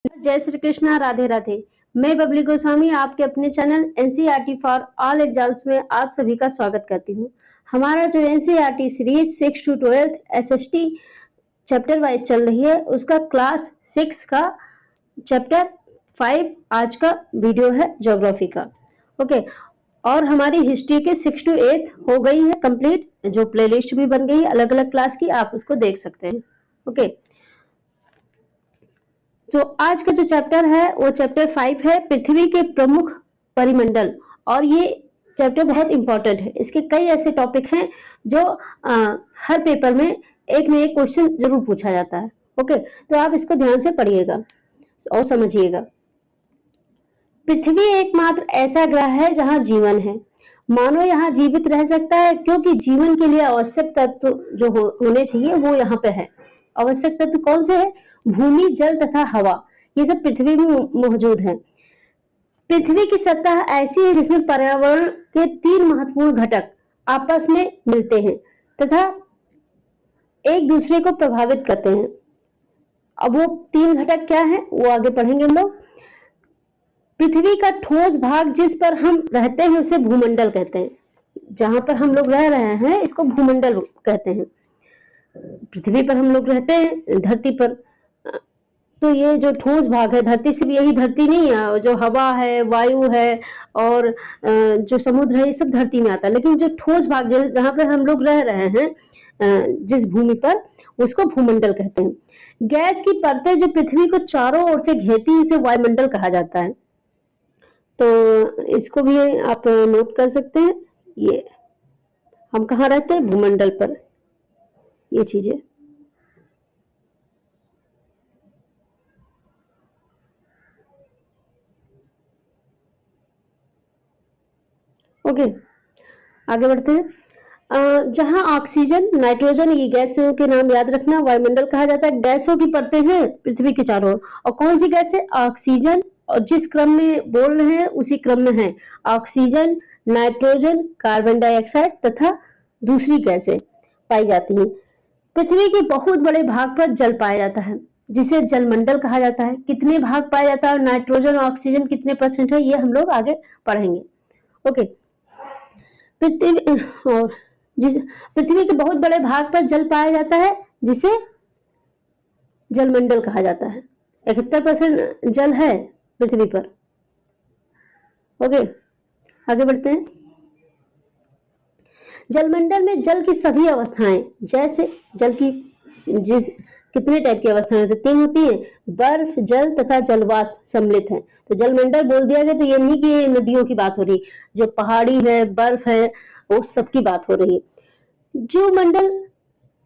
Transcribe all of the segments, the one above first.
जय श्री कृष्णा, राधे राधे। मैं बबली गोस्वामी आपके अपने channel NCERT for all exams में आप सभी का स्वागत करती हूँ। हमारा जो NCERT series 6 to 12 SST chapter wise चल रही है, उसका क्लास 6 का चैप्टर 5 आज का वीडियो है ज्योग्राफी का। ओके, और हमारी हिस्ट्री के 6 to 8 हो गई है कंप्लीट, जो प्लेलिस्ट भी बन गई है अलग अलग क्लास की, आप उसको देख सकते हैं। ओके, तो आज का जो चैप्टर है वो चैप्टर 5 है, पृथ्वी के प्रमुख परिमंडल। और ये चैप्टर बहुत इंपॉर्टेंट है, इसके कई ऐसे टॉपिक हैं जो हर पेपर में एक न एक क्वेश्चन जरूर पूछा जाता है। ओके, तो आप इसको ध्यान से पढ़िएगा और समझिएगा। पृथ्वी एकमात्र ऐसा ग्रह है जहां जीवन है। मानव यहाँ जीवित रह सकता है क्योंकि जीवन के लिए आवश्यक तत्व जो होने चाहिए वो यहाँ पे है। आवश्यक तत्व कौन से है? भूमि, जल तथा हवा, ये सब पृथ्वी में मौजूद है। पृथ्वी की सतह ऐसी है जिसमें पर्यावरण के 3 महत्वपूर्ण घटक आपस में मिलते हैं तथा एक दूसरे को प्रभावित करते हैं। अब वो 3 घटक क्या है वो आगे पढ़ेंगे हम लोग। पृथ्वी का ठोस भाग जिस पर हम रहते हैं उसे भूमंडल कहते हैं। जहां पर हम लोग रह रहे हैं इसको भूमंडल कहते हैं। पृथ्वी पर हम लोग रहते हैं, धरती पर, तो ये जो ठोस भाग है, धरती से भी यही धरती नहीं है, जो हवा है, वायु है और जो समुद्र है, ये सब धरती में आता है। लेकिन जो ठोस भाग जहाँ पर हम लोग रह रहे हैं जिस भूमि पर, उसको भूमंडल कहते हैं। गैस की परतें जो पृथ्वी को चारों ओर से घेरती है उसे वायुमंडल कहा जाता है। तो इसको भी आप नोट कर सकते हैं। ये हम कहाँ रहते हैं? भूमंडल पर। ये चीजें ओके, आगे बढ़ते हैं। जहां ऑक्सीजन, नाइट्रोजन, ये गैसों के नाम याद रखना, वायुमंडल कहा जाता है। गैसों की परतें हैं पृथ्वी के चारों ओर, और कौन सी गैस है? ऑक्सीजन, और जिस क्रम में बोल रहे हैं उसी क्रम में है। ऑक्सीजन, नाइट्रोजन, कार्बन डाइऑक्साइड तथा दूसरी गैसें पाई जाती हैं। पृथ्वी के बहुत बड़े भाग पर जल पाया जाता है जिसे जलमंडल कहा जाता है। कितने भाग पाया जाता है, नाइट्रोजन और ऑक्सीजन कितने % है, ये हम लोग आगे पढ़ेंगे। ओके, पृथ्वी के बहुत बड़े भाग पर जल पाया जाता है जिसे जलमंडल कहा जाता है। 71% जल है पृथ्वी पर। ओके, आगे बढ़ते हैं। जलमंडल में जल की सभी अवस्थाएं, जैसे जल की कितने टाइप की अवस्थाएं होती है? 3 होती है, बर्फ, जल तथा जलवाष्प सम्मिलित है। तो जलमंडल बोल दिया गया तो ये नहीं कि नदियों की बात हो रही, जो पहाड़ी है, बर्फ है, वो सब की बात हो रही है। जीवमंडल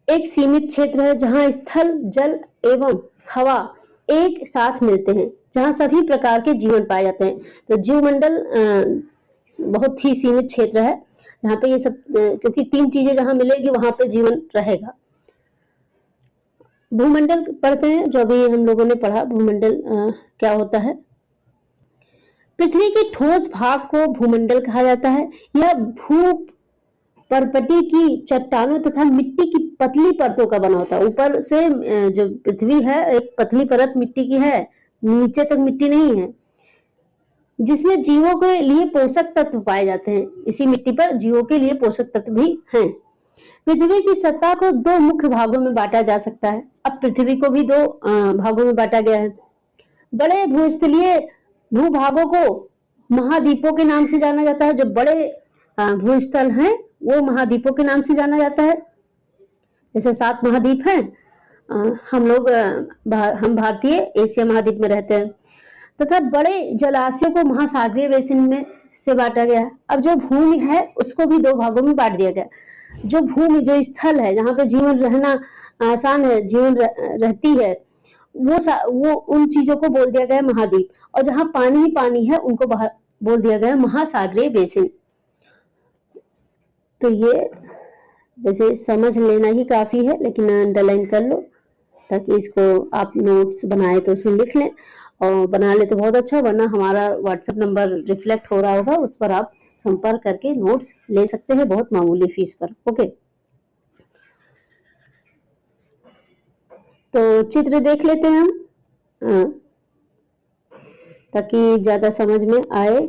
एक सीमित क्षेत्र है जहां स्थल, जल एवं हवा एक साथ मिलते हैं, जहां सभी प्रकार के जीवन पाए जाते हैं। तो जीवमंडल बहुत ही सीमित क्षेत्र है जहाँ पे ये सब, क्योंकि 3 चीजें जहां मिलेगी वहां पे जीवन रहेगा। भूमंडल पढ़ते हैं, जो अभी हम लोगों ने पढ़ा भूमंडल क्या होता है। पृथ्वी के ठोस भाग को भूमंडल कहा जाता है। यह भू परपटी की चट्टानों तथा मिट्टी की पतली परतों का बना होता है। ऊपर से जो पृथ्वी है एक पतली परत मिट्टी की है, नीचे तक मिट्टी नहीं है, जिसमें जीवों के लिए पोषक तत्व पाए जाते हैं। इसी मिट्टी पर जीवों के लिए पोषक तत्व भी हैं। पृथ्वी की सतह को 2 मुख्य भागों में बांटा जा सकता है। अब पृथ्वी को भी 2 भागों में बांटा गया है। बड़े भूस्थलीय भूभागों को महाद्वीपों के नाम से जाना जाता है। जो बड़े भूस्थल हैं वो महाद्वीपों के नाम से जाना जाता है। जैसे 7 महाद्वीप हैं, हम भारतीय एशिया महाद्वीप में रहते हैं। तथा बड़े जलाशयों को महासागरीय बेसिन में से बांटा गया है। अब जो भूमि है उसको भी 2 भागों में बांट दिया गया। जो भूमि, जो स्थल है जहाँ पे जीवन रहना आसान है, जीवन रहती है, वो उन चीजों को बोल दिया गया महाद्वीप, और जहाँ पानी ही पानी है उनको बोल दिया गया महासागरीय बेसिन। तो ये वैसे समझ लेना ही काफी है, लेकिन अंडरलाइन कर लो ताकि इसको आप नोट्स बनाए तो उसमें लिख लें, और बना ले तो बहुत अच्छा, वरना हमारा व्हाट्सएप नंबर रिफ्लेक्ट हो रहा होगा, उस पर आप संपर्क करके नोट्स ले सकते हैं बहुत मामूली फीस पर। ओके, तो चित्र देख लेते हैं हम। ताकि ज्यादा समझ में आए।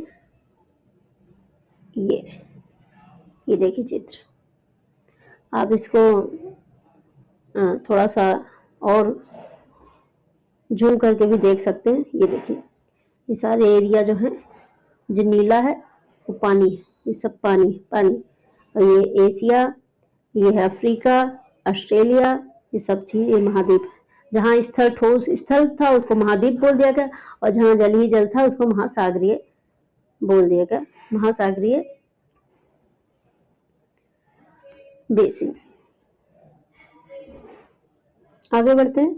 ये देखिए चित्र, आप इसको थोड़ा सा और जूम करके भी देख सकते हैं। ये देखिए, ये सारे एरिया जो है, जो नीला है वो पानी है, ये सब पानी पानी। और ये एशिया, ये है अफ्रीका, ऑस्ट्रेलिया, ये सब चीज, ये महाद्वीप है। जहाँ स्थल ठोस स्थल था उसको महाद्वीप बोल दिया गया, और जहाँ जल ही जल था उसको महासागरीय बोल दिया गया, महासागरीय बेसिन। आगे बढ़ते हैं।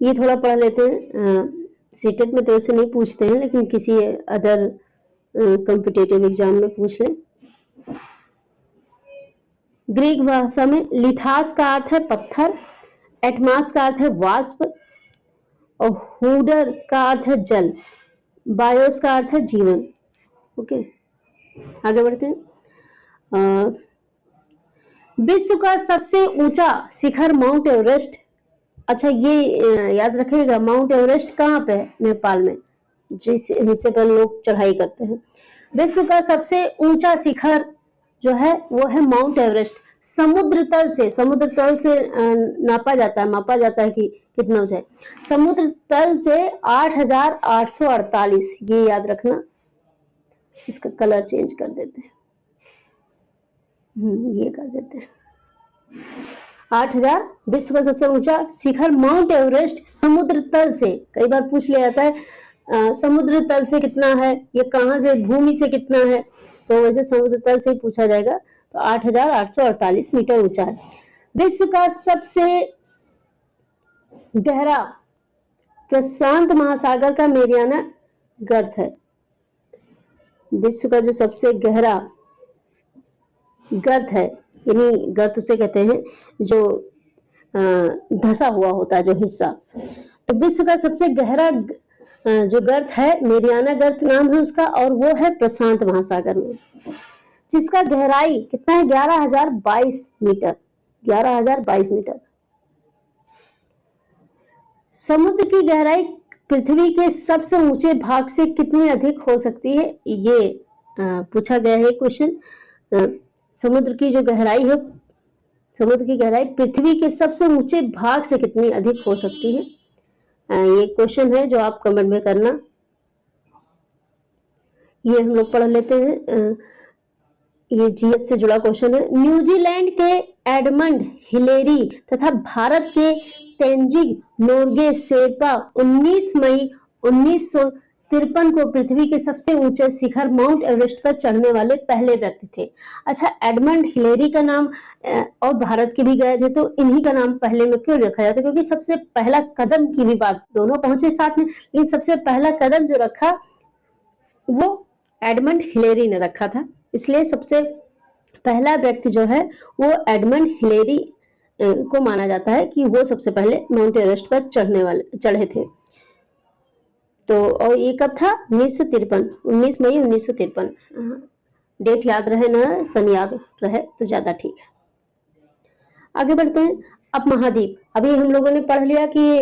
ये थोड़ा पढ़ लेते हैं, सीटेट में तो ऐसे नहीं पूछते हैं, लेकिन किसी अदर कॉम्पिटिटिव एग्जाम में पूछ लें। ग्रीक भाषा में लिथास का अर्थ है पत्थर, एटमास का अर्थ है वाष्प, और हुडर का अर्थ है जल, बायोस का अर्थ है जीवन। ओके, आगे बढ़ते हैं। विश्व का सबसे ऊंचा शिखर माउंट एवरेस्ट। अच्छा, ये याद रखिएगा, माउंट एवरेस्ट कहाँ पे है? नेपाल में, जिस हिस्से पर लोग चढ़ाई करते हैं। विश्व का सबसे ऊंचा शिखर जो है वो है माउंट एवरेस्ट। समुद्र तल से नापा जाता है, मापा जाता है कि कितना ऊंचा है। समुद्र तल से 8,848, ये याद रखना। इसका कलर चेंज कर देते हैं, ये कर देते हैं। 8,000, विश्व का सबसे ऊंचा शिखर माउंट एवरेस्ट समुद्र तल से। कई बार पूछ लिया जाता है समुद्र तल से कितना है, ये कहाँ से, भूमि से कितना है, तो वैसे समुद्र तल से ही पूछा जाएगा। तो 8,848 मीटर ऊंचा है। विश्व का सबसे गहरा प्रशांत महासागर का मेरियाना गर्त है। विश्व का जो सबसे गहरा गर्त है, यानी गर्त उसे कहते हैं जो धंसा हुआ होता है जो हिस्सा। तो विश्व का सबसे गहरा जो गर्त है, मेरियाना गर्त नाम है उसका, और वो है प्रशांत महासागर में, जिसका गहराई कितना है? 11,022 मीटर। 11,022 मीटर। समुद्र की गहराई पृथ्वी के सबसे ऊंचे भाग से कितनी अधिक हो सकती है? ये पूछा गया है क्वेश्चन। समुद्र की जो गहराई है, समुद्र की गहराई पृथ्वी के सबसे ऊंचे भाग से कितनी अधिक हो सकती है? ये क्वेश्चन है जो आप कमेंट में करना। ये हम लोग पढ़ लेते हैं। ये जीएस से जुड़ा क्वेश्चन है। न्यूजीलैंड के एडमंड हिलेरी तथा भारत के तेंजिंग नोर्गे शेरपा 19 मई 1953 को पृथ्वी के सबसे ऊंचे शिखर माउंट एवरेस्ट पर चढ़ने वाले पहले व्यक्ति थे। अच्छा, एडमंड हिलेरी का नाम और भारत के भी गए थे, तो इन्हीं का नाम पहले में क्यों रखा जाता है? क्योंकि सबसे पहला कदम की भी बात, दोनों पहुंचे साथ में, लेकिन सबसे पहला कदम जो रखा वो एडमंड हिलेरी ने रखा था, इसलिए सबसे पहला व्यक्ति जो है वो एडमंड हिलेरी को माना जाता है कि वो सबसे पहले माउंट एवरेस्ट पर चढ़े थे। तो और ये कब था? 1953, 19 मई 1953। डेट याद रहे ना, सन याद रहे तो ज्यादा ठीक है। आगे बढ़ते हैं। अब महाद्वीप, अभी हम लोगों ने पढ़ लिया कि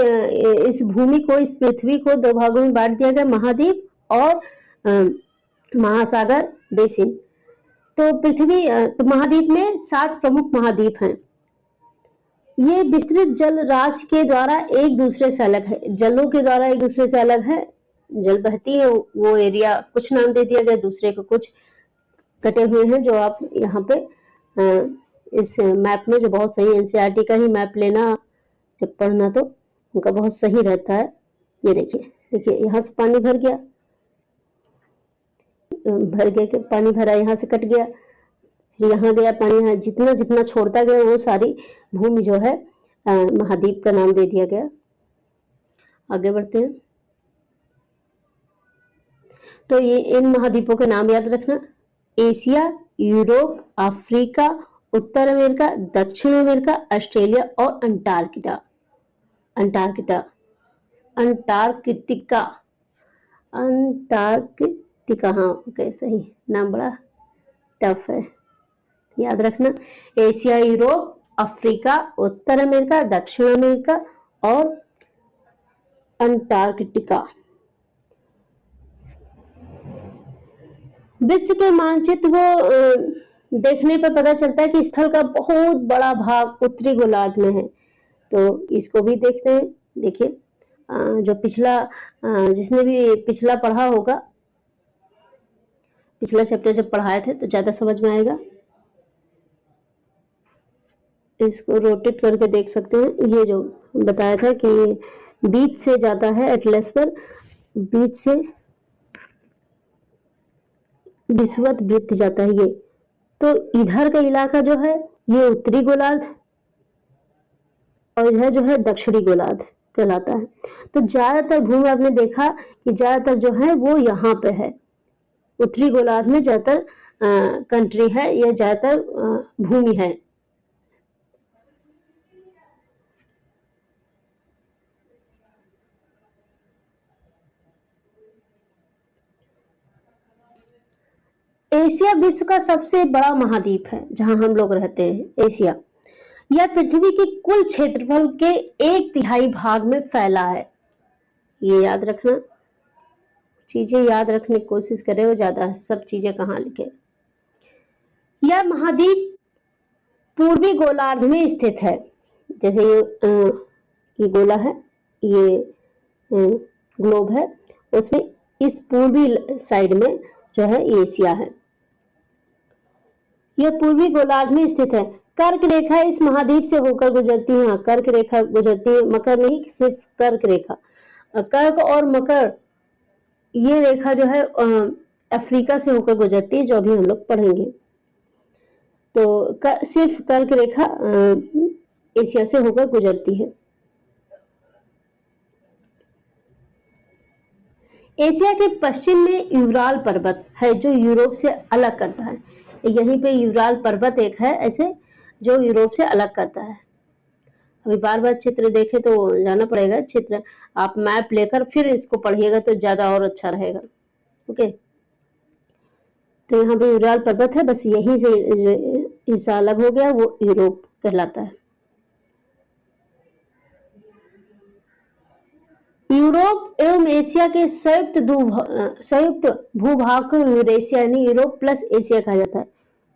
इस भूमि को, इस पृथ्वी को दो भागों में बांट दिया गया, महाद्वीप और महासागर बेसिन। तो पृथ्वी, तो महाद्वीप में 7 प्रमुख महाद्वीप हैं। ये विस्तृत जल राशि के द्वारा एक दूसरे से अलग है, जलों के द्वारा एक दूसरे से अलग है। जल बहती है वो एरिया कुछ नाम दे दिया गया, दूसरे को कुछ कटे हुए हैं, जो आप यहाँ पे इस मैप में, जो बहुत सही, एनसीईआरटी का ही मैप लेना जब पढ़ना तो उनका बहुत सही रहता है। ये देखिए, देखिए यहाँ से पानी भर गया, पानी भरा, यहाँ से कट गया, यहाँ गया पानी, यहाँ जितना जितना छोड़ता गया वो सारी भूमि जो है महाद्वीप का नाम दे दिया गया। आगे बढ़ते हैं। तो ये इन महाद्वीपों के नाम याद रखना: एशिया, यूरोप, अफ्रीका, उत्तर अमेरिका, दक्षिण अमेरिका, ऑस्ट्रेलिया और अंटार्कटिका। हाँ, ओके, सही नाम, बड़ा टफ है, याद रखना। एशिया, यूरोप, अफ्रीका, उत्तर अमेरिका, दक्षिण अमेरिका और अंटार्कटिका। विश्व के मानचित्र को देखने पर पता चलता है कि स्थल का बहुत बड़ा भाग उत्तरी गोलार्ध में है। तो इसको भी देखते हैं। देखिए, जो जिसने भी पिछला पढ़ा होगा, पिछला चैप्टर जब पढ़ाए थे तो ज्यादा समझ में आएगा। इसको रोटेट करके देख सकते हैं। ये जो बताया था कि बीच से जाता है एटलस पर, बीच से विषुवत वृत्त जाता है ये। तो इधर का इलाका जो है ये उत्तरी गोलार्ध और इधर जो है दक्षिणी गोलार्ध कहलाता है। तो ज्यादातर भूमि आपने देखा कि ज्यादातर जो है वो यहाँ पे है, उत्तरी गोलार्ध में ज्यादातर कंट्री है या ज्यादातर भूमि है। एशिया विश्व का सबसे बड़ा महाद्वीप है जहां हम लोग रहते हैं। एशिया यह पृथ्वी के कुल क्षेत्रफल के 1/3 भाग में फैला है। ये याद रखना, चीजें याद रखने की कोशिश करें, वो ज्यादा सब चीजें कहाँ लिखे। यह महाद्वीप पूर्वी गोलार्ध में स्थित है। जैसे ये गोला है, ये ग्लोब है, उसमें इस पूर्वी साइड में जो है एशिया है। यह पूर्वी गोलार्ध में स्थित है। कर्क रेखा इस महाद्वीप से होकर गुजरती है। कर्क रेखा गुजरती है, मकर नहीं, सिर्फ कर्क रेखा। कर्क और मकर ये रेखा जो है अफ्रीका से होकर गुजरती है, जो अभी हम लोग पढ़ेंगे। तो सिर्फ कर्क रेखा एशिया से होकर गुजरती है। एशिया के पश्चिम में यूराल पर्वत है जो यूरोप से अलग करता है। यहीं पे यूराल पर्वत एक है ऐसे जो यूरोप से अलग करता है। अभी बार बार चित्र देखे तो जाना पड़ेगा, चित्र आप मैप लेकर फिर इसको पढ़िएगा तो ज्यादा और अच्छा रहेगा। ओके, तो यहाँ पे यूराल पर्वत है, बस यहीं से हिस्सा अलग हो गया, वो यूरोप कहलाता है। यूरोप एवं एशिया के संयुक्त भूभाग को यूरेशिया यानी यूरोप प्लस एशिया कहा जाता है।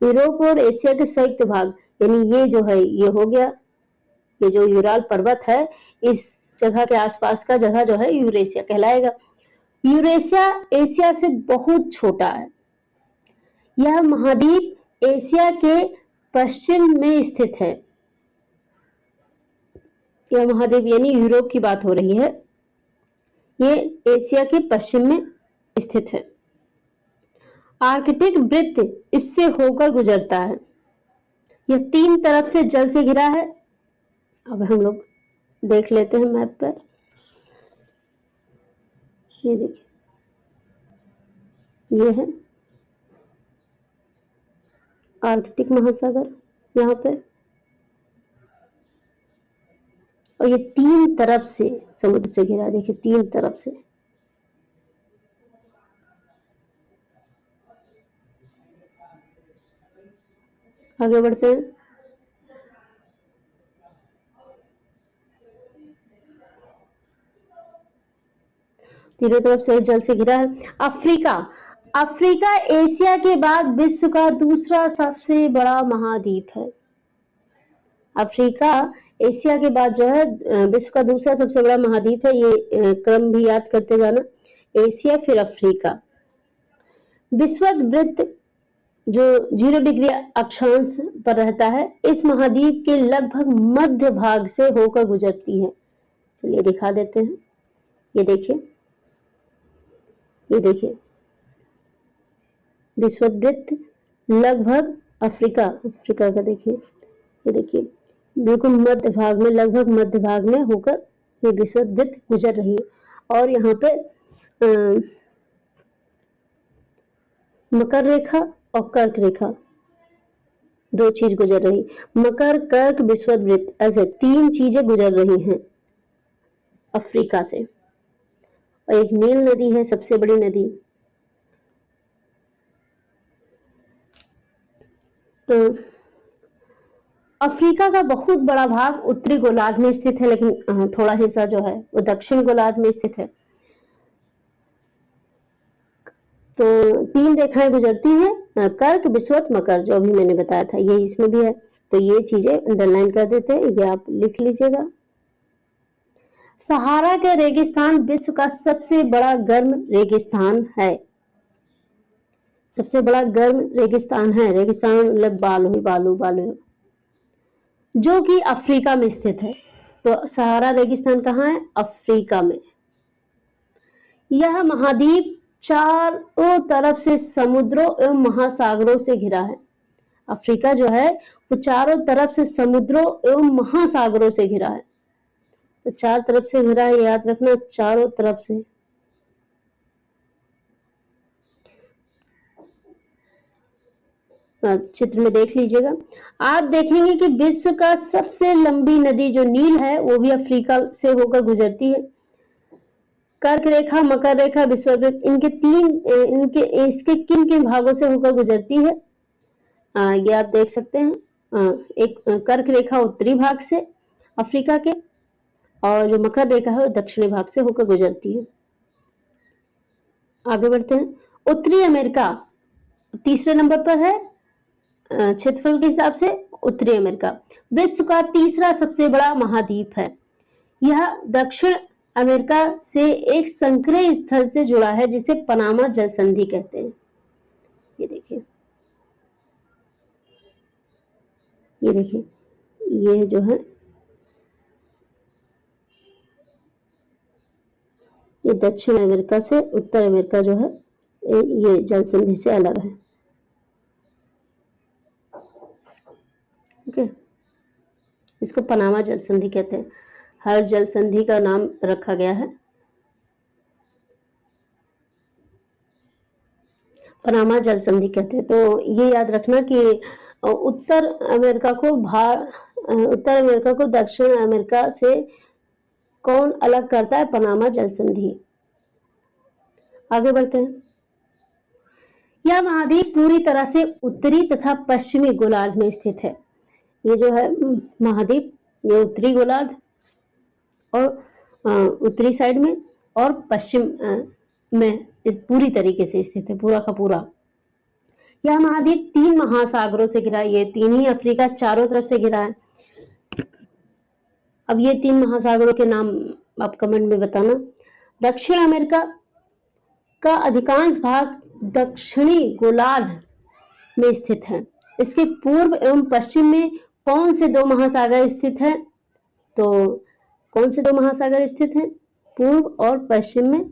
यूरोप और एशिया के संयुक्त भाग यानी ये जो है ये हो गया, ये जो यूराल पर्वत है इस जगह के आसपास का जगह जो है यूरेशिया कहलाएगा। यूरेशिया एशिया से बहुत छोटा है। यह महाद्वीप एशिया के पश्चिम में स्थित है। यह महाद्वीप यानी यूरोप की बात हो रही है, ये एशिया के पश्चिम में स्थित है। आर्कटिक वृत्त इससे होकर गुजरता है। यह 3 तरफ से जल से घिरा है। अब हम लोग देख लेते हैं मैप पर। ये देखिए, ये है आर्कटिक महासागर यहाँ पे, और ये 3 तरफ से समुद्र से घिरा। देखिए 3 तरफ से। आगे बढ़ते हैं। तीनों तरफ से जल से घिरा है। अफ्रीका एशिया के बाद विश्व का दूसरा सबसे बड़ा महाद्वीप है। अफ्रीका एशिया के बाद जो है विश्व का दूसरा सबसे बड़ा महाद्वीप है। ये क्रम भी याद करते जाना, एशिया फिर अफ्रीका। विषुवत वृत्त जो 0 डिग्री अक्षांश पर रहता है इस महाद्वीप के लगभग मध्य भाग से होकर गुजरती है। चलिए दिखा देते हैं। ये देखिए, ये देखिए विषुवत वृत्त लगभग अफ्रीका का देखिए, ये देखिए बिल्कुल मध्य भाग में, लगभग मध्य भाग में होकर ये विषुवत वृत्त गुजर रही है। और यहाँ पे मकर रेखा और कर्क रेखा 2 चीज गुजर रही। मकर, कर्क, विषुवत वृत्त ऐसे 3 चीजें गुजर रही हैं अफ्रीका से। और एक नील नदी है सबसे बड़ी नदी। तो अफ्रीका का बहुत बड़ा भाग उत्तरी गोलार्ध में स्थित है, लेकिन थोड़ा हिस्सा जो है वो दक्षिण गोलार्ध में स्थित है। तो 3 रेखाएं गुजरती हैं, कर्क, विषुवत, मकर, जो भी मैंने बताया था ये इसमें भी है। तो ये चीजें अंडरलाइन कर देते हैं, ये आप लिख लीजिएगा। सहारा के रेगिस्तान विश्व का सबसे बड़ा गर्म रेगिस्तान है। सबसे बड़ा गर्म रेगिस्तान है, रेगिस्तान मतलब बालू ही बालू बालू, जो कि अफ्रीका में स्थित है। तो सहारा रेगिस्तान कहाँ है? अफ्रीका में। यह महाद्वीप चारों तरफ से समुद्रों एवं महासागरों से घिरा है। अफ्रीका जो है वो चारों तरफ से समुद्रों एवं महासागरों से घिरा है। तो 4 तरफ से घिरा है, याद रखना, चारों तरफ से। चित्र में देख लीजिएगा, आप देखेंगे कि विश्व का सबसे लंबी नदी जो नील है वो भी अफ्रीका से होकर गुजरती है। कर्क रेखा, मकर रेखा, विषुवत, इसके किन किन भागों से होकर गुजरती है? ये आप देख सकते हैं। एक कर्क रेखा उत्तरी भाग से अफ्रीका के, और जो मकर रेखा है वो दक्षिणी भाग से होकर गुजरती है। आगे बढ़ते हैं। उत्तरी अमेरिका तीसरे नंबर पर है क्षेत्रफल के हिसाब से। उत्तरी अमेरिका विश्व का तीसरा सबसे बड़ा महाद्वीप है। यह दक्षिण अमेरिका से एक संक्रिय स्थल से जुड़ा है जिसे पनामा जल संधि कहते हैं। ये देखिए, ये जो है ये दक्षिण अमेरिका से उत्तर अमेरिका जो है ये जल संधि से अलग है। ओके, इसको पनामा जल संधि कहते हैं। हर जल संधि का नाम रखा गया है। पनामा जल संधि कहते हैं। तो ये याद रखना कि उत्तर अमेरिका को दक्षिण अमेरिका से कौन अलग करता है? पनामा जल संधि। आगे बढ़ते हैं। यह महाद्वीप पूरी तरह से उत्तरी तथा पश्चिमी गोलार्ध में स्थित है। ये जो है महाद्वीप, ये उत्तरी गोलार्ध और उत्तरी साइड में और पश्चिम में पूरी तरीके से स्थित है, पूरा का पूरा। यह महाद्वीप 3 महासागरों से घिरा है। ये 3 ही, अफ्रीका चारों तरफ से घिरा है। अब ये 3 महासागरों के नाम आप कमेंट में बताना। दक्षिण अमेरिका का अधिकांश भाग दक्षिणी गोलार्ध में स्थित है। इसके पूर्व एवं पश्चिम में कौन से 2 महासागर स्थित हैं? तो कौन से 2 महासागर स्थित हैं? पूर्व और पश्चिम में।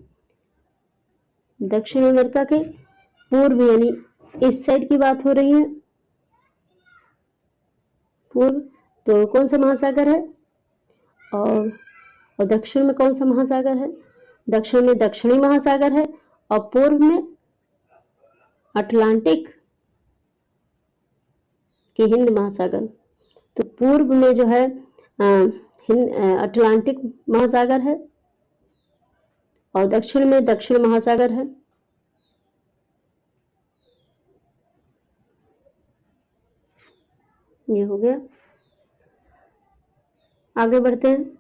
दक्षिण अमेरिका के पूर्व यानी इस साइड की बात हो रही है, पूर्व, तो कौन सा महासागर है? और दक्षिण में कौन सा महासागर है? दक्षिण में दक्षिणी महासागर है और पूर्व में अटलांटिक कि हिंद महासागर। तो पूर्व में जो है अटलांटिक महासागर है और दक्षिण में दक्षिण महासागर है। ये हो गया। आगे बढ़ते हैं।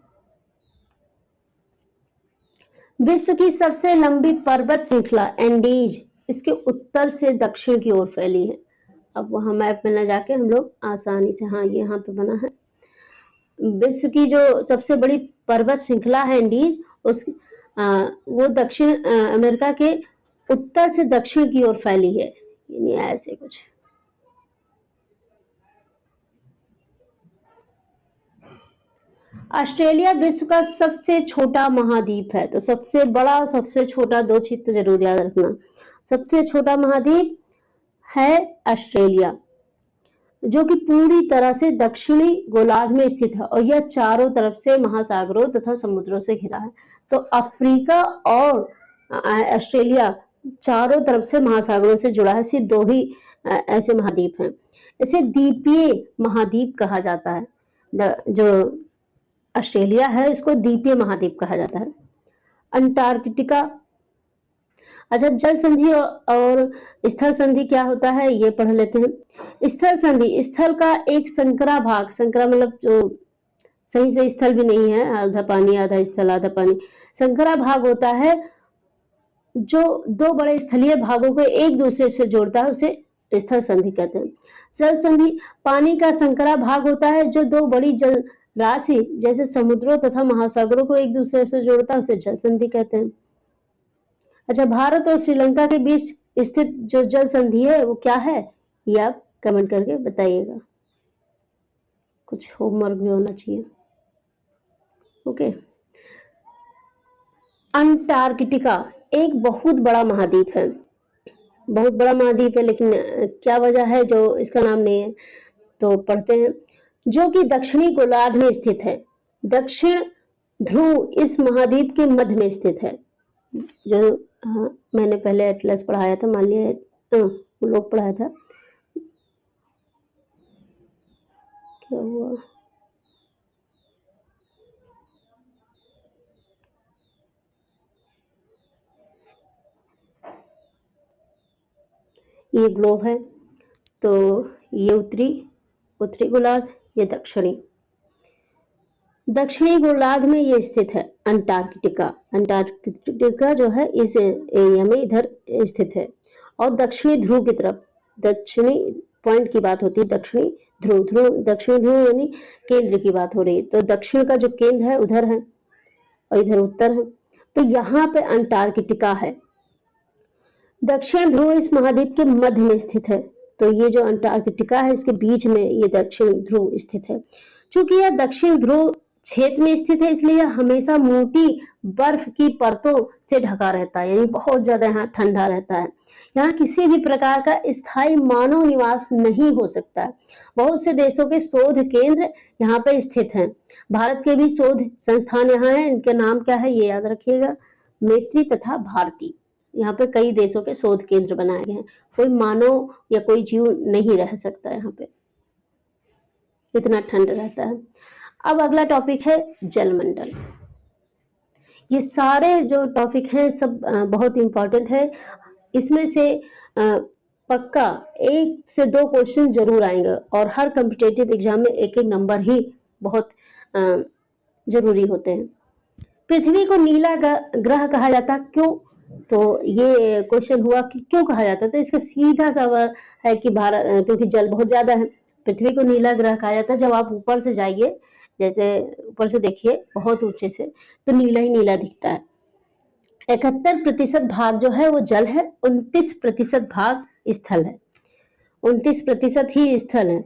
विश्व की सबसे लंबी पर्वत श्रृंखला एंडीज इसके उत्तर से दक्षिण की ओर फैली है। अब वहां मैप में न जाके हम लोग आसानी से, हाँ ये यहाँ पे बना है। विश्व की जो सबसे बड़ी पर्वत श्रृंखला है एंडीज, वो दक्षिण अमेरिका के उत्तर से दक्षिण की ओर फैली है, यानी ऐसे कुछ। ऑस्ट्रेलिया विश्व का सबसे छोटा महाद्वीप है। तो सबसे बड़ा, सबसे छोटा, 2 चीज तो जरूर याद रखना। सबसे छोटा महाद्वीप है ऑस्ट्रेलिया, जो कि पूरी तरह से दक्षिणी गोलार्ध में स्थित है और यह चारों तरफ से महासागरों तथा समुद्रों से घिरा है। तो अफ्रीका और ऑस्ट्रेलिया चारों तरफ से महासागरों से जुड़ा है। सिर्फ 2 ही ऐसे महाद्वीप हैं। इसे द्वीपीय महाद्वीप कहा जाता है। जो ऑस्ट्रेलिया है इसको द्वीपीय महाद्वीप कहा जाता है। अंटार्कटिका अच्छा, जल संधि और स्थल संधि क्या होता है ये पढ़ लेते हैं। स्थल संधि, स्थल का एक संकरा भाग, संकरा मतलब जो सही से स्थल भी नहीं है, आधा पानी आधा स्थल आधा पानी, संकरा भाग होता है जो दो बड़े स्थलीय भागों को एक दूसरे से जोड़ता है, उसे स्थल संधि कहते हैं। जल संधि पानी का संकरा भाग होता है जो दो बड़ी जल राशि जैसे समुद्रों तथा महासागरों को एक दूसरे से जोड़ता है, उसे जल संधि कहते हैं। अच्छा, भारत और श्रीलंका के बीच स्थित जो जल संधि है वो क्या है, ये आप कमेंट करके बताइएगा। कुछ होमवर्क भी होना चाहिए। ओके। अंटार्कटिका एक बहुत बड़ा महाद्वीप है, बहुत बड़ा महाद्वीप है, लेकिन क्या वजह है जो इसका नाम नहीं है, तो पढ़ते हैं। जो कि दक्षिणी गोलार्ध में स्थित है। दक्षिण ध्रुव इस महाद्वीप के मध्य में स्थित है। जो मैंने पहले एटलस पढ़ाया था, मान लिया लोग पढ़ाया था, क्या हुआ, ये ग्लोब है, तो ये उत्तरी गोलार्ध, ये दक्षिणी गोलार्ध में ये स्थित है अंटार्कटिका। अंटार्कटिका जो है इस एरिया में इधर स्थित है। और दक्षिणी ध्रुव की तरफ, दक्षिणी पॉइंट की बात होती है, दक्षिणी दक्षिणी ध्रुव यानी केंद्र की बात हो रही है, तो दक्षिण का जो केंद्र है उधर है और इधर उत्तर है, तो यहाँ पे अंटार्कटिका है। दक्षिण ध्रुव इस महाद्वीप के मध्य में स्थित है, तो ये जो अंटार्कटिका है इसके बीच में ये दक्षिण ध्रुव स्थित है। चूंकि यह दक्षिण ध्रुव क्षेत्र में स्थित है, इसलिए यह हमेशा मोटी बर्फ की परतों से ढका रहता है, यानी बहुत ज्यादा यहाँ ठंडा रहता है। यहाँ किसी भी प्रकार का स्थायी मानव निवास नहीं हो सकता है। बहुत से देशों के शोध केंद्र यहाँ पे स्थित हैं। भारत के भी शोध संस्थान यहाँ हैं, इनके नाम क्या है ये याद रखिएगा, मैत्री तथा भारती। यहाँ पे कई देशों के शोध केंद्र बनाए गए हैं। कोई मानव या कोई जीव नहीं रह सकता यहाँ पे, इतना ठंड रहता है। अब अगला टॉपिक है जलमंडल। ये सारे जो टॉपिक हैं सब बहुत इंपॉर्टेंट है। इसमें से पक्का 1 से 2 क्वेश्चन जरूर आएंगे और हर कॉम्पिटिटिव एग्जाम में 1-1 नंबर ही बहुत जरूरी होते हैं। पृथ्वी को नीला ग्रह कहा जाता क्यों, तो ये क्वेश्चन हुआ कि क्यों कहा जाता, तो इसका सीधा सवाल है कि भारत क्योंकि जल बहुत ज्यादा है, पृथ्वी को नीला ग्रह कहा जाता है। जब आप ऊपर से जाइए, जैसे ऊपर से देखिए बहुत ऊंचे से, तो नीला ही नीला दिखता है। 71% भाग जो है वो जल है, 29% भाग स्थल है, 29% ही स्थल है।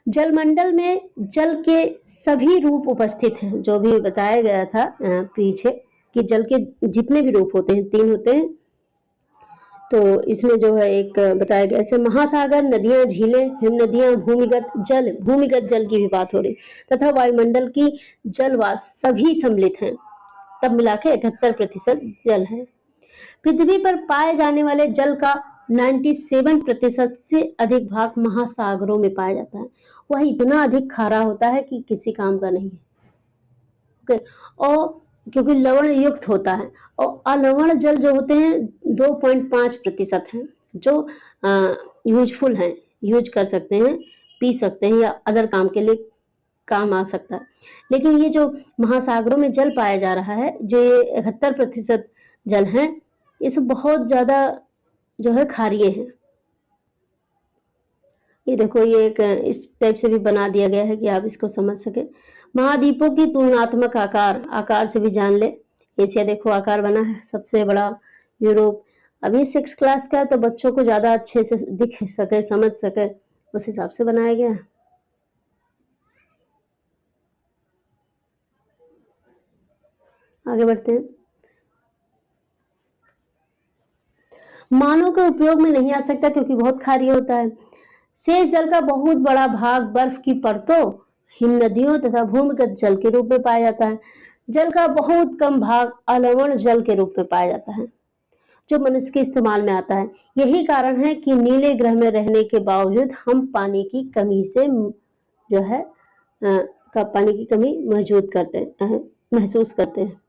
जलमंडल में जल के सभी रूप उपस्थित हैं, जो भी बताया गया था पीछे कि जल के जितने भी रूप होते हैं 3 होते हैं, तो इसमें जो है एक बताया गया, ऐसे महासागर, नदियां, झीलें, हिमनदियां, भूमिगत जल की भी बात हो रही, तथा वायुमंडल की जलवाष्प सभी सम्मिलित हैं, तब मिला के 71% जल है। पृथ्वी पर पाए जाने वाले जल का 97% से अधिक भाग महासागरों में पाया जाता है। वह इतना अधिक खारा होता है कि किसी काम का नहीं है। और क्योंकि लवण युक्त होता है, और अलवण जल जो होते हैं 2.5% हैं, जो यूजफुल हैं, यूज कर सकते हैं, पी सकते हैं या अदर काम के लिए काम आ सकता है। लेकिन ये जो महासागरों में जल पाया जा रहा है, जो ये 71% जल है, ये सब बहुत ज्यादा जो है क्षारीय है। ये देखो, ये एक इस टाइप से भी बना दिया गया है कि आप इसको समझ सके। महाद्वीपों की तुलनात्मक आकार से भी जान ले। एशिया देखो आकार बना है सबसे बड़ा, यूरोप। अभी 6 क्लास का है तो बच्चों को ज्यादा अच्छे से दिख सके, समझ सके, उस हिसाब से बनाया गया है। आगे बढ़ते हैं। मानव के उपयोग में नहीं आ सकता क्योंकि बहुत क्षारीय होता है। शेष जल का बहुत बड़ा भाग बर्फ की परतों, हिम नदियों तथा भूमिगत जल के रूप में पाया जाता है। जल का बहुत कम भाग अलवण जल के रूप में पाया जाता है, जो मनुष्य के इस्तेमाल में आता है। यही कारण है कि नीले ग्रह में रहने के बावजूद हम पानी की कमी से जो है पानी की कमी महसूस करते हैं।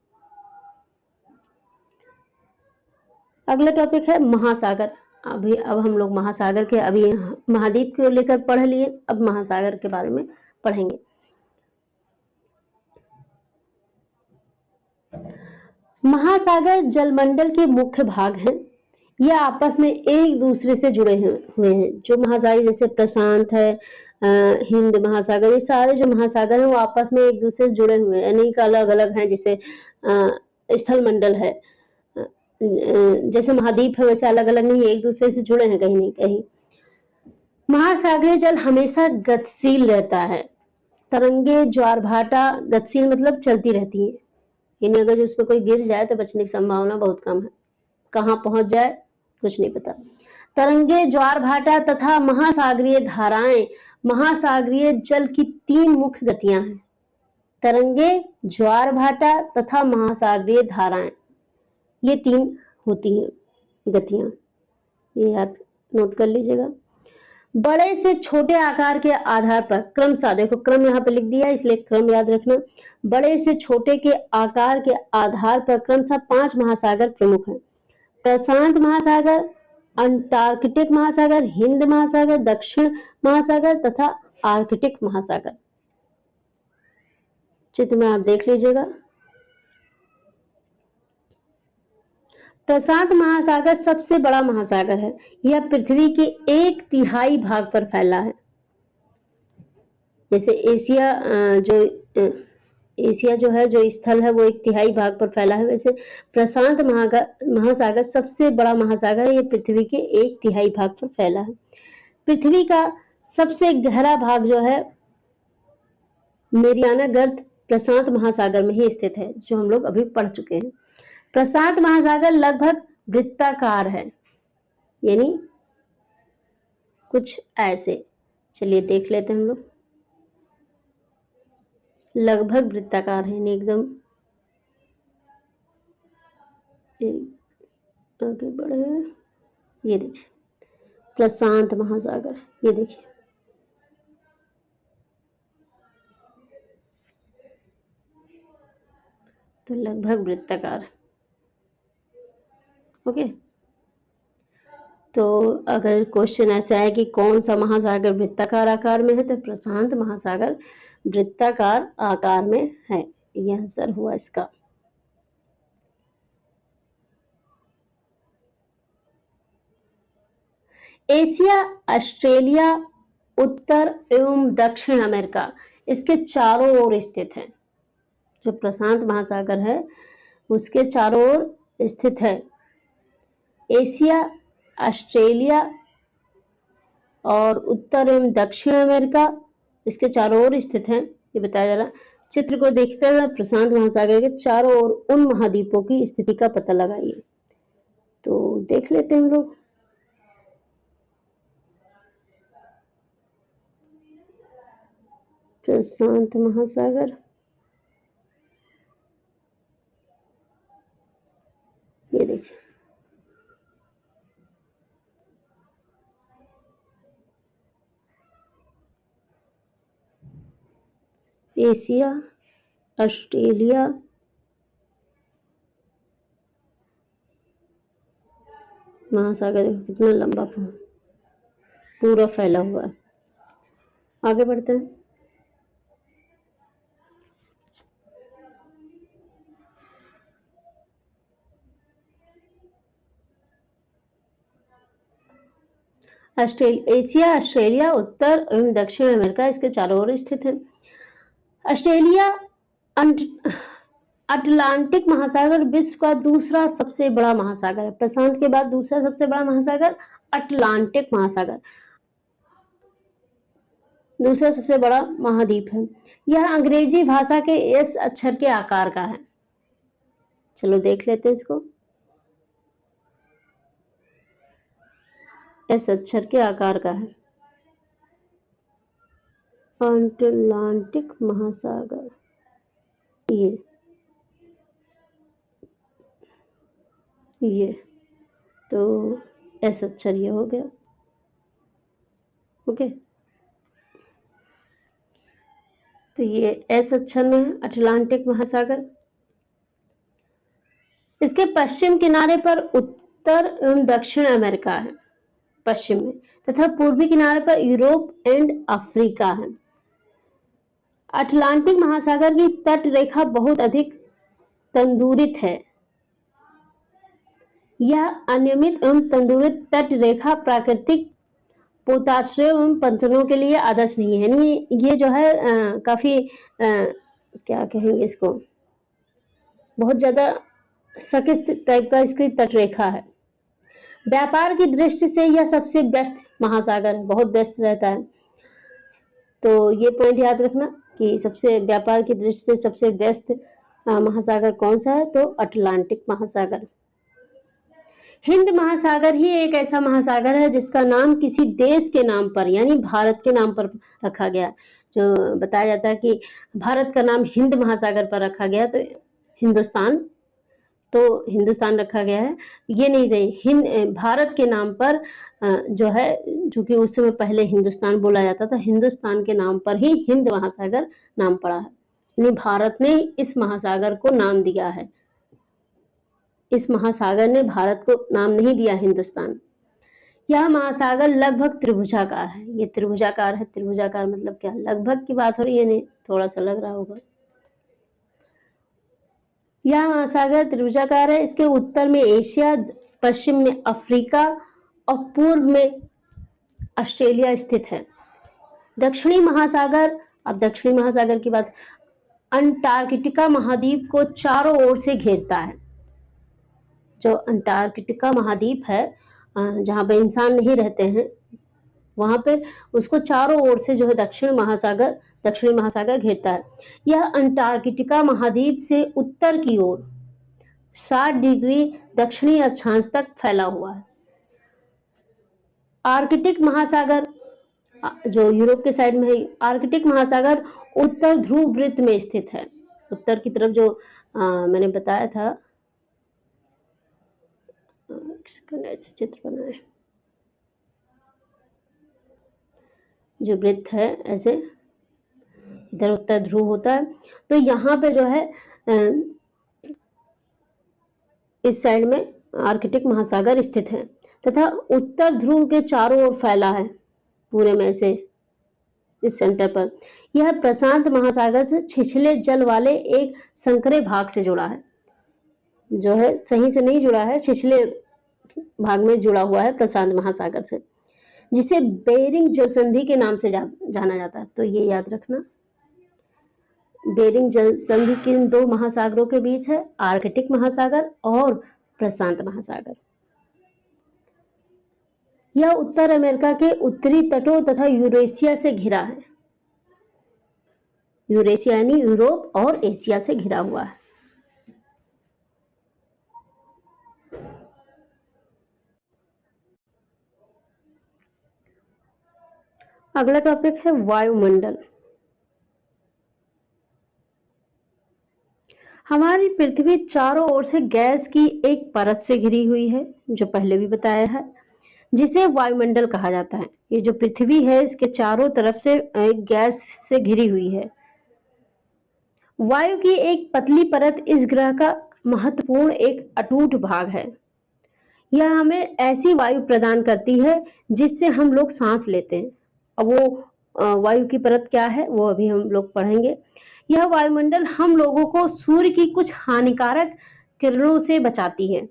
अगला टॉपिक है महासागर। अब हम लोग महासागर के, अभी महाद्वीप को लेकर पढ़ लिए, अब महासागर के बारे में पढ़ेंगे। महासागर जलमंडल के मुख्य भाग हैं। यह आपस में एक दूसरे से जुड़े हुए हैं। जो महासागर जैसे प्रशांत है, हिंद महासागर, ये सारे जो महासागर हैं वो आपस में एक दूसरे से जुड़े हुए हैं, नहीं अलग अलग हैं। जैसे स्थल मंडल है, जैसे महाद्वीप है वैसे अलग अलग नहीं, एक दूसरे से जुड़े हैं कहीं नहीं कहीं। महासागरीय जल हमेशा गतिशील रहता है। तरंगे ज्वार भाटा, गतिशील मतलब चलती रहती है, यानी अगर जो उसमें कोई गिर जाए तो बचने की संभावना बहुत कम है, कहाँ पहुंच जाए कुछ नहीं पता। तरंगे ज्वार भाटा तथा महासागरीय धाराएं महासागरीय जल की 3 मुख्य गतियां हैं। तरंगे, ज्वार भाटा तथा महासागरीय धाराएं, ये 3 होती हैं गतियां, ये याद नोट कर लीजिएगा। बड़े से छोटे आकार के आधार पर क्रमशः, देखो क्रम यहाँ पे लिख दिया इसलिए क्रम याद रखना। बड़े से छोटे के आकार के आधार पर क्रमशः 5 महासागर प्रमुख हैं। प्रशांत महासागर, अंटार्कटिक महासागर, हिंद महासागर, दक्षिण महासागर तथा आर्कटिक महासागर। चित्र में आप देख लीजिएगा। प्रशांत महासागर सबसे बड़ा महासागर है। यह पृथ्वी के 1/3 भाग पर फैला है। जैसे एशिया जो है, जो स्थल है वो 1/3 भाग पर फैला है, वैसे प्रशांत महासागर सबसे बड़ा महासागर है। ये पृथ्वी के 1/3 भाग पर फैला है। पृथ्वी का सबसे गहरा भाग जो है मेरियाना गर्त प्रशांत महासागर में ही स्थित है, जो हम लोग अभी पढ़ चुके हैं। प्रशांत महासागर लगभग वृत्ताकार है, यानी कुछ ऐसे, चलिए देख लेते हैं हम लोग। लगभग वृत्ताकार है, यानी एकदम, आगे बढ़े, ये देखिए प्रशांत महासागर, ये देखिए तो लगभग वृत्ताकार है। ओके, तो अगर क्वेश्चन ऐसा है कि कौन सा महासागर वृत्ताकार आकार में है, तो प्रशांत महासागर वृत्ताकार आकार में है, यह आंसर हुआ इसका। एशिया, ऑस्ट्रेलिया, उत्तर एवं दक्षिण अमेरिका इसके चारों ओर स्थित है। जो प्रशांत महासागर है उसके चारों ओर स्थित है। एशिया, ऑस्ट्रेलिया और उत्तर एवं दक्षिण अमेरिका इसके चारों ओर स्थित हैं, ये बताया जा रहा है। चित्र को देखकर प्रशांत महासागर के चारों ओर उन महाद्वीपों की स्थिति का पता लगाइए। तो देख लेते हैं हम लोग। प्रशांत महासागर, ये देखिए एशिया, ऑस्ट्रेलिया, महासागर कितना लंबा पूरा फैला हुआ है। आगे बढ़ते हैं। एशिया, ऑस्ट्रेलिया, उत्तर एवं दक्षिण अमेरिका इसके चारों ओर स्थित है। ऑस्ट्रेलिया अटलांटिक महासागर विश्व का दूसरा सबसे बड़ा महासागर है। प्रशांत के बाद दूसरा सबसे बड़ा महासागर अटलांटिक महासागर, दूसरा सबसे बड़ा महाद्वीप है। यह अंग्रेजी भाषा के एस अक्षर के आकार का है। चलो देख लेते हैं इसको। एस अक्षर के आकार का है। अटलांटिक महासागर, ये तो एस अक्षर ये हो गया। ओके, तो ये एस अक्षर में है अटलांटिक महासागर। इसके पश्चिम किनारे पर उत्तर एवं दक्षिण अमेरिका है पश्चिम में, तथा पूर्वी किनारे पर यूरोप एंड अफ्रीका है। अटलांटिक महासागर की तट रेखा बहुत अधिक तंदूरित है। यह अनियमित एवं तंदूरित तट रेखा प्राकृतिक पोताश्रय एवं पंतनों के लिए आदर्श नहीं है। यानी ये जो है काफी क्या कहेंगे इसको, बहुत ज्यादा सख्त टाइप का इसकी तट रेखा है। व्यापार की दृष्टि से यह सबसे व्यस्त महासागर है, बहुत व्यस्त रहता है। तो ये पॉइंट याद रखना कि सबसे व्यापार की दृष्टि से सबसे व्यस्त महासागर कौन सा है, तो अटलांटिक महासागर। हिंद महासागर ही एक ऐसा महासागर है जिसका नाम किसी देश के नाम पर यानी भारत के नाम पर रखा गया। जो बताया जाता है कि भारत का नाम हिंद महासागर पर रखा गया, तो हिंदुस्तान रखा गया है, ये नहीं सही। भारत के नाम पर जो है, चूंकि उस समय पहले हिंदुस्तान बोला जाता था, हिंदुस्तान के नाम पर ही हिंद महासागर नाम पड़ा है। यानी भारत ने इस महासागर को नाम दिया है, इस महासागर ने भारत को नाम नहीं दिया हिंदुस्तान। यह महासागर लगभग त्रिभुजाकार है। ये त्रिभुजाकार है, त्रिभुजाकार मतलब क्या, लगभग की बात हो रही है, नहीं थोड़ा सा लग रहा होगा। यह महासागर त्रिभुजाकार है। इसके उत्तर में एशिया, पश्चिम में अफ्रीका और पूर्व में ऑस्ट्रेलिया स्थित है। दक्षिणी महासागर, अब दक्षिणी महासागर की बात, अंटार्कटिका महाद्वीप को चारों ओर से घेरता है। जो अंटार्कटिका महाद्वीप है, जहाँ पे इंसान नहीं रहते हैं, वहां पे उसको चारों ओर से जो है दक्षिणी महासागर घेरता है। यह अंटार्कटिका महाद्वीप से उत्तर की ओर 60 डिग्री दक्षिणी अक्षांश तक फैला हुआ है। आर्कटिक महासागर जो यूरोप के साइड में है, आर्कटिक महासागर उत्तर ध्रुव वृत्त में स्थित है। उत्तर की तरफ जो मैंने बताया था, ऐसे चित्र बना है, जो वृत्त है ऐसे, इधर उत्तर ध्रुव होता है। तो यहाँ पे जो है इस साइड में आर्कटिक महासागर स्थित है तथा उत्तर ध्रुव के चारों ओर फैला है पूरे में से इस सेंटर पर। यह प्रशांत महासागर से छिछले जल वाले एक संकरे भाग से जुड़ा है, जो है सही से नहीं जुड़ा है, छिछले भाग में जुड़ा हुआ है प्रशांत महासागर से, जिसे बेरिंग जल संधि के नाम से जाना जाता है। तो ये याद रखना, बेरिंग जल संधि किन दो महासागरों के बीच है, आर्कटिक महासागर और प्रशांत महासागर। यह उत्तर अमेरिका के उत्तरी तटों तथा यूरेशिया से घिरा है। यूरेशिया यानी यूरोप और एशिया से घिरा हुआ है। अगला टॉपिक है वायुमंडल। हमारी पृथ्वी चारों ओर से गैस की एक परत से घिरी हुई है, जो पहले भी बताया है, जिसे वायुमंडल कहा जाता है। ये जो पृथ्वी है इसके चारों तरफ से एक गैस से घिरी हुई है। वायु की एक पतली परत इस ग्रह का महत्वपूर्ण एक अटूट भाग है। यह हमें ऐसी वायु प्रदान करती है जिससे हम लोग सांस लेते हैं। अब वो वायु की परत क्या है वो अभी हम लोग पढ़ेंगे। यह वायुमंडल हम लोगों को सूर्य की कुछ हानिकारक किरणों से बचाती है।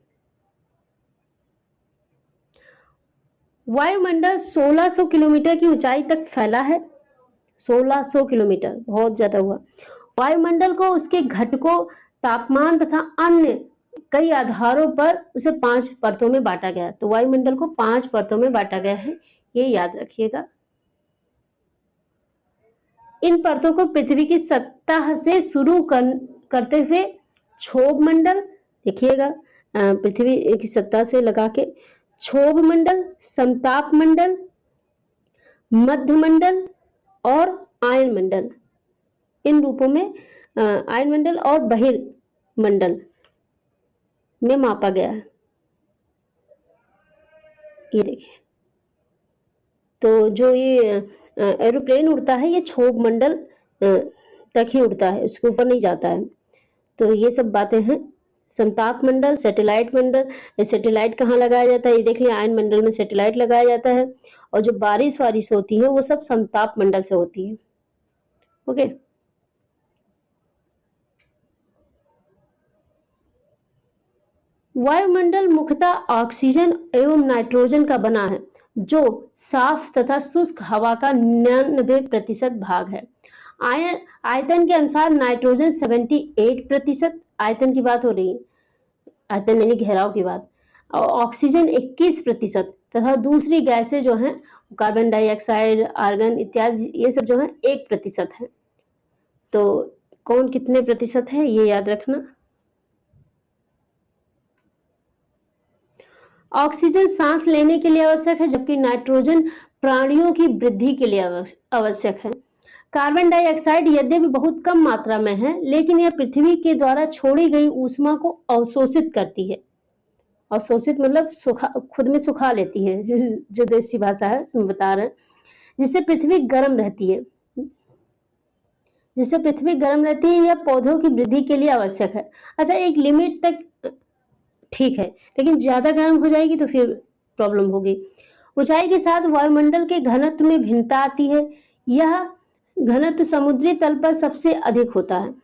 वायुमंडल 1600 किलोमीटर की ऊंचाई तक फैला है। 1600 किलोमीटर बहुत ज्यादा हुआ। वायुमंडल को उसके घटकों, तापमान तथा अन्य कई आधारों पर उसे 5 परतों में बांटा गया है। तो वायुमंडल को 5 परतों में बांटा गया है, ये याद रखिएगा। इन परतों को पृथ्वी की सतह से शुरू करते हुए क्षोभ मंडल, देखिएगा पृथ्वी की सतह से लगा के, क्षोभ मंडल, समताप मंडल, मध्य मंडल और आयन मंडल, इन रूपों में आयन मंडल और बहिर्मंडल में मापा गया है। ये देखिए, तो जो ये एरोप्लेन उड़ता है ये क्षोभ मंडल तक ही उड़ता है, उसके ऊपर नहीं जाता है। तो ये सब बातें हैं समताप मंडल, सैटेलाइट मंडल। ये सैटेलाइट कहाँ लगाया जाता है, ये देख लिया, आयन मंडल में सैटेलाइट लगाया जाता है। और जो बारिश वारिश होती है वो सब समताप मंडल से होती है। ओके। वायुमंडल मुख्यतः ऑक्सीजन एवं नाइट्रोजन का बना है, जो साफ तथा शुष्क हवा का 99% भाग है। आयतन के अनुसार नाइट्रोजन 78%, आयतन की बात हो रही है, आयतन यानी घेराव की बात, और ऑक्सीजन 21% तथा दूसरी गैसें जो हैं कार्बन डाइऑक्साइड, आर्गन इत्यादि, ये सब जो है 1% है। तो कौन कितने प्रतिशत है ये याद रखना। ऑक्सीजन सांस लेने के लिए आवश्यक है, जबकि नाइट्रोजन प्राणियों की वृद्धि के लिए आवश्यक है। कार्बन डाइऑक्साइड यद्यपि बहुत कम मात्रा में है, लेकिन यह पृथ्वी के द्वारा छोड़ी गई ऊष्मा को अवशोषित करती है। अवशोषित मतलब खुद में सुखा लेती है, जो देसी भाषा है उसमें बता रहे हैं, जिससे पृथ्वी गर्म रहती है। या पौधों की वृद्धि के लिए आवश्यक है। अच्छा, एक लिमिट तक ठीक है, लेकिन ज्यादा गर्म हो जाएगी तो फिर प्रॉब्लम होगी। ऊंचाई के साथ वायुमंडल के घनत्व में भिन्नता आती है। यह घनत्व समुद्री तल पर सबसे अधिक होता है।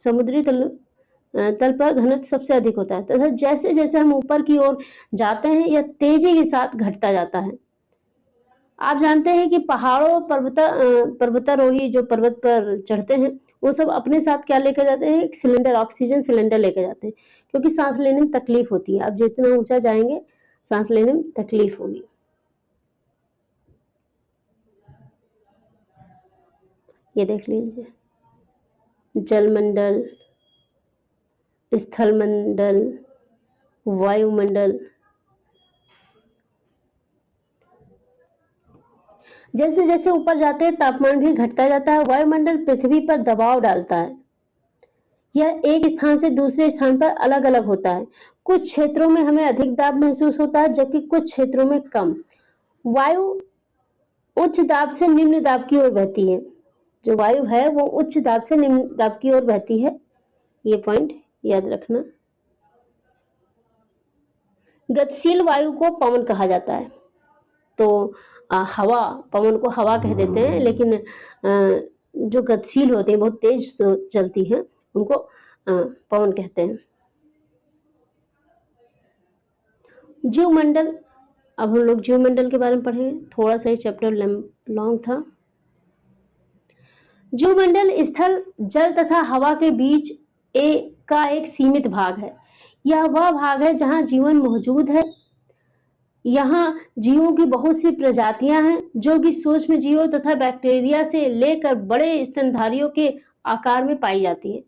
समुद्री तल पर घनत्व सबसे अधिक होता है तथा जैसे जैसे हम ऊपर की ओर जाते हैं यह तेजी के साथ घटता जाता है। आप जानते हैं कि पहाड़ों पर्वतारोही जो पर्वत पर चढ़ते हैं वो सब अपने साथ क्या लेकर जाते हैं, एक सिलेंडर, ऑक्सीजन सिलेंडर लेकर जाते हैं, क्योंकि सांस लेने में तकलीफ होती है। आप जितना ऊंचा जाएंगे सांस लेने में तकलीफ होगी। ये देख लीजिए, जलमंडल, स्थलमंडल, वायुमंडल। जैसे जैसे ऊपर जाते हैं तापमान भी घटता जाता है। वायुमंडल पृथ्वी पर दबाव डालता है। यह एक स्थान से दूसरे स्थान पर अलग अलग होता है। कुछ क्षेत्रों में हमें अधिक दाब महसूस होता है, जबकि कुछ क्षेत्रों में कम। वायु उच्च दाब से निम्न दाब की ओर बहती है। जो वायु है वो उच्च दाब से निम्न दाब की ओर बहती है। ये पॉइंट याद रखना। गतिशील वायु को पवन कहा जाता है। तो हवा, पवन को हवा कह देते हैं, लेकिन जो गतिशील होते हैं, बहुत तेज चलती हैं, उनको पवन कहते हैं। जीवमंडल, अब हम लोग जीवमंडल के बारे में पढ़ेंगे। थोड़ा सा ये चैप्टर लॉन्ग था। जीवमंडल स्थल, जल तथा हवा के बीच का एक सीमित भाग है। यह वह भाग है जहां जीवन मौजूद है। यहाँ जीवों की बहुत सी प्रजातियां हैं, जो कि सूक्ष्म जीवों तथा बैक्टीरिया से लेकर बड़े स्तनधारियों के आकार में पाई जाती है।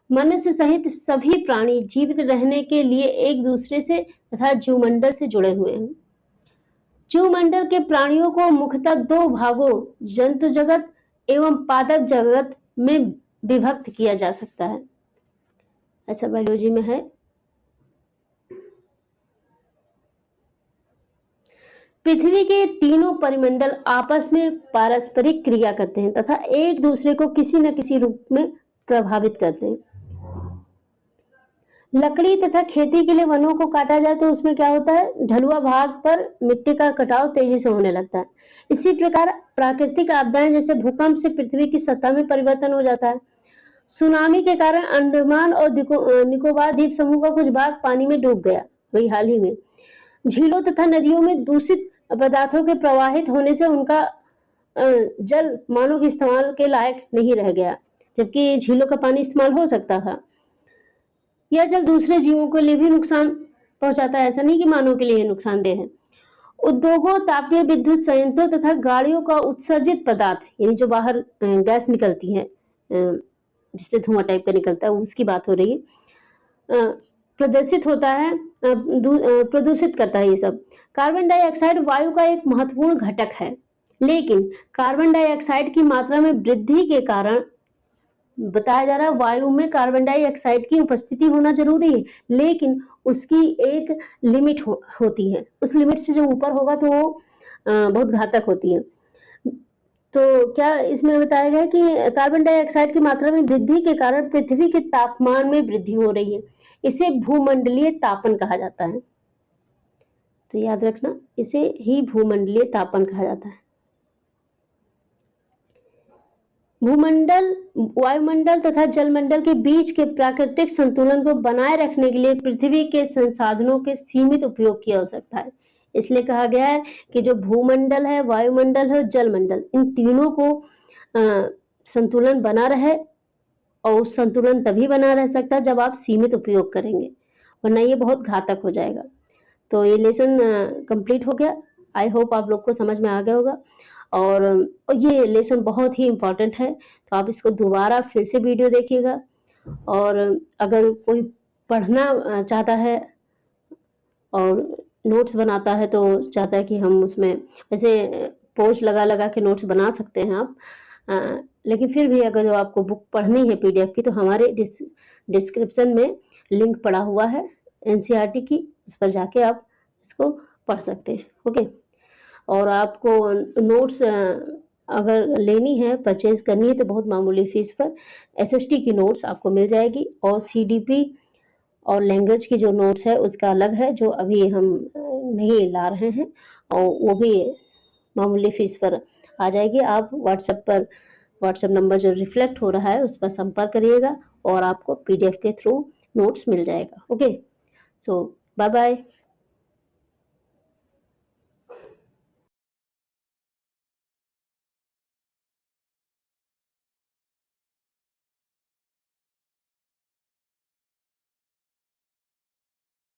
मनुष्य सहित सभी प्राणी जीवित रहने के लिए एक दूसरे से तथा जीवमंडल से जुड़े हुए हैं। जीवमंडल के प्राणियों को मुख्यतः दो भागों, जंतु जगत एवं पादप जगत में विभक्त किया जा सकता है। ऐसा बायोलॉजी में है। पृथ्वी के तीनों परिमंडल आपस में पारस्परिक क्रिया करते हैं तथा एक दूसरे को किसी न किसी रूप में प्रभावित करते हैं। लकड़ी तथा खेती के लिए वनों को काटा जाए तो उसमें क्या होता है, ढलुआ भाग पर मिट्टी का कटाव तेजी से होने लगता है। इसी प्रकार प्राकृतिक आपदाएं जैसे भूकंप से पृथ्वी की सतह में परिवर्तन हो जाता है। सुनामी के कारण अंडमान और निकोबार द्वीप समूह का कुछ भाग पानी में डूब गया, वही हाल ही में। झीलों तथा नदियों में दूषित पदार्थों के प्रवाहित होने से उनका जल मानव के इस्तेमाल के लायक नहीं रह गया, जबकि झीलों का पानी इस्तेमाल हो सकता था। यह जल दूसरे जीवों के लिए भी नुकसान पहुंचाता है, ऐसा नहीं कि मानव के लिए नुकसानदेह है। उद्योगों, तापीय विद्युत संयंत्रों तथा गाड़ियों का उत्सर्जित पदार्थ, यानी जो बाहर गैस निकलती है जिससे धुआं टाइप का निकलता है, उसकी बात हो रही है, प्रदर्शित होता है, प्रदूषित करता है ये सब। कार्बन डाइऑक्साइड वायु का एक महत्वपूर्ण घटक है, लेकिन कार्बन डाइऑक्साइड की मात्रा में वृद्धि के कारण बताया जा रहा है वायु में कार्बन डाइऑक्साइड की उपस्थिति होना जरूरी है, लेकिन उसकी एक लिमिट होती है। उस लिमिट से जो ऊपर होगा तो वो बहुत घातक होती है। तो क्या इसमें बताया गया है कि कार्बन डाइऑक्साइड की मात्रा में वृद्धि के कारण पृथ्वी के तापमान में वृद्धि हो रही है। इसे भूमंडलीय तापन कहा जाता है। तो याद रखना, इसे ही भूमंडलीय तापन कहा जाता है। भूमंडल, वायुमंडल तथा जलमंडल के बीच के प्राकृतिक संतुलन को बनाए रखने के लिए पृथ्वी के संसाधनों के सीमित उपयोग की आवश्यकता है। इसलिए कहा गया है कि जो भूमंडल है, वायुमंडल है और जलमंडल, इन तीनों को संतुलन बना रहे, और संतुलन तभी बना रह सकता है जब आप सीमित उपयोग करेंगे, वरना ये बहुत घातक हो जाएगा। तो ये लेसन कंप्लीट हो गया। आई होप आप लोग को समझ में आ गया होगा। और ये लेसन बहुत ही इम्पोर्टेंट है, तो आप इसको दोबारा फिर से वीडियो देखिएगा। और अगर कोई पढ़ना चाहता है और नोट्स बनाता है, तो चाहता है कि हम उसमें वैसे पोस्ट लगा लगा के नोट्स बना सकते हैं आप, लेकिन फिर भी अगर जो आपको बुक पढ़नी है पीडीएफ की, तो हमारे डिस्क्रिप्शन में लिंक पड़ा हुआ है एनसीईआरटी की, उस पर जाके आप इसको पढ़ सकते हैं। ओके। और आपको नोट्स अगर लेनी है, परचेज करनी है, तो बहुत मामूली फीस पर एसएसटी की नोट्स आपको मिल जाएगी, और सीडीपी और लैंग्वेज की जो नोट्स है उसका अलग है, जो अभी हम नहीं ला रहे हैं, और वो भी मामूली फीस पर आ जाएगी। आप व्हाट्सएप नंबर जो रिफ्लेक्ट हो रहा है उस पर संपर्क करिएगा, और आपको पीडीएफ के थ्रू नोट्स मिल जाएगा। ओके, सो बाय बाय।